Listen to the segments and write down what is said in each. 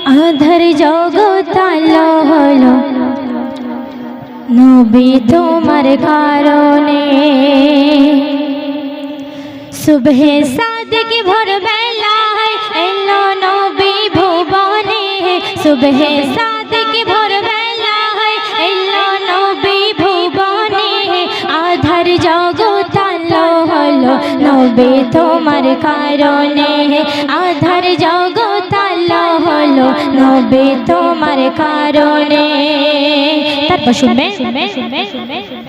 আধার জগৎ আলো হলো নবী তোমার কারণে। সুবহে সাদিক ভোরবেলায় এলো নবী ভুবনে। সুবহে সাদিক ভোরবেলায় এলো নবী ভুবনে। আধার জগৎ আলো হলো নবী তোমার কারণে। আধার জগৎ আলো হলো নবী তোমার কারণে। তারপর শুনবে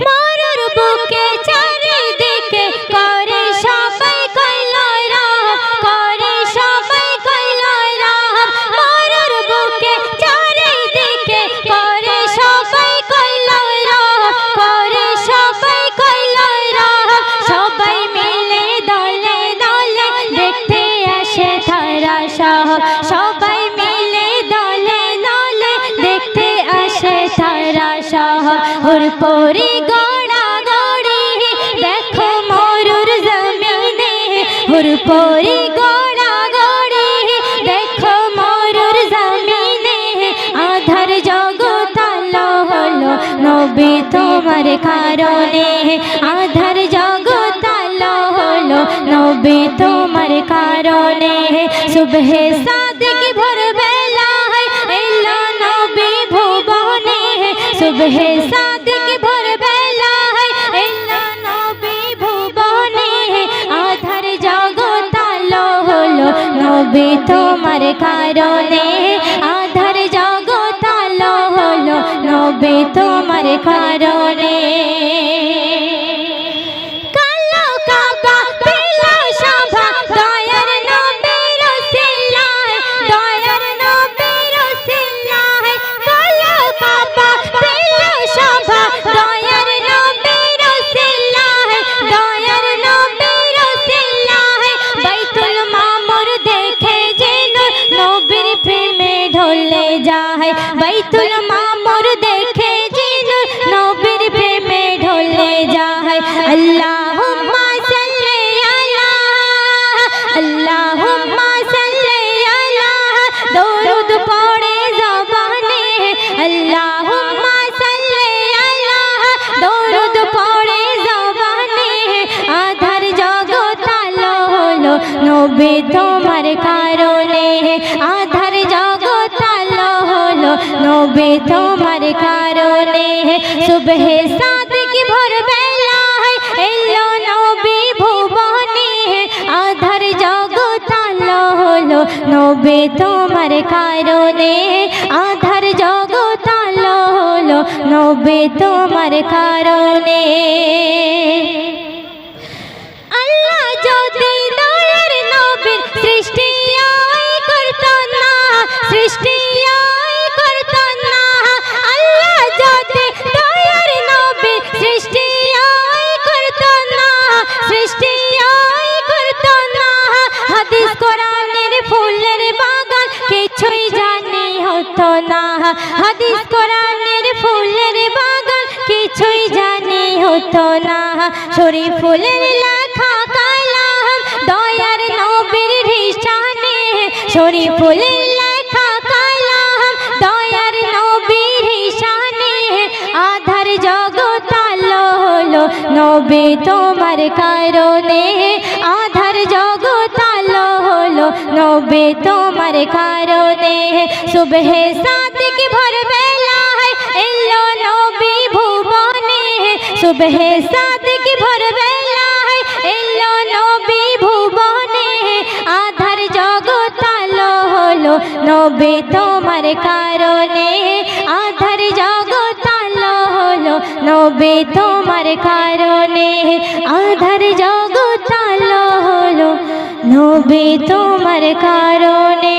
মরুর বুকে চারিদিকে করে সবাই কইলয় রাম, করে সবাই কইলয় রাম। মরুর বুকে চারিদিকে করে সবাই কইলয় রাম, করে সবাই কইলয় রাম। সবাই মিলে দলে দলে দেখতে আসে তারা সহ। সবাই মিলে দলে দলে দেখতে আসে তারা সহ। হুরপুরি গোড়া গড়ি দেখো মরুর জমিনে। হুরপুরি গোড়া গড়ি দেখো মরুর জমিনে। আধার জগৎ আলো হলো নবী তোমার কারণে। আধার জগৎ আলো হলো নবী তোমার কারণে। সুবহে সাদিক ভোরবেলায় এলো নবী ভুবনে। সুবহে সাদিক ভোরবেলায় এলো নবী ভুবনে। আধার জগৎ আলো হলো নবী তোমার কারণে। আধার জগৎ আলো হলো নবী তোমার কারণে। বাইতুল মামুর দেখে জিন নবীর প্রেমে ঢলে যায়। আল্লাহুম্মা সাল্লি আলা, আল্লাহুম্মা সাল্লি আলা। দরুদ পড়ে জবানে আল্লাহুম্মা সাল্লি আলা। দরুদ পড়ে জবানে। আধার জগৎ আলো হলো নবী তোমার কারণে। আধার জগৎ আলো হলো নবী তোমার কারণে। সুবহে সাদিক ভোরবেলায় এলো নবী ভুবনে। আধার জগৎ আলো হলো নবী তোমার কারণে। আধার জগৎ আলো হলো নবী তোমার কারণে। আল্লাহ যদি দয়ার নবীর সৃষ্টি করতো না, সৃষ্টি করতো না। আল্লাহ যদি দয়ার নবীর সৃষ্টি করতো না, সৃষ্টি করতো না। হাদিস কোরআনের ফুলের বাগান কিছুই জানি হতো না। হাদিস কোরআনের ফুলের বাগান কিছুই জানি হতো না। শরীফ ফুলের লেখা কালাম দয়ার নবীর হিসানে। শরীফ ফুলের লেখা কালাম দয়ার নবীর হিসানে। আধার জগৎ আলো হলো নবী তোমার কারণে। আধার জগৎ আলো হলো নবী তোমার কারণে। সুবহে সাদিক ভোরবেলায় এলো নবী ভুবনে। সুবহে সাদিক ভোরবেলায় এলো নবী ভুবনে। আধার জগৎ আলো হলো নবী তোমার কারণে। আধার জগৎ আলো হলো নবী তোমার কারণে। আধার জগৎ আলো হলো নবী তোমার কারণে।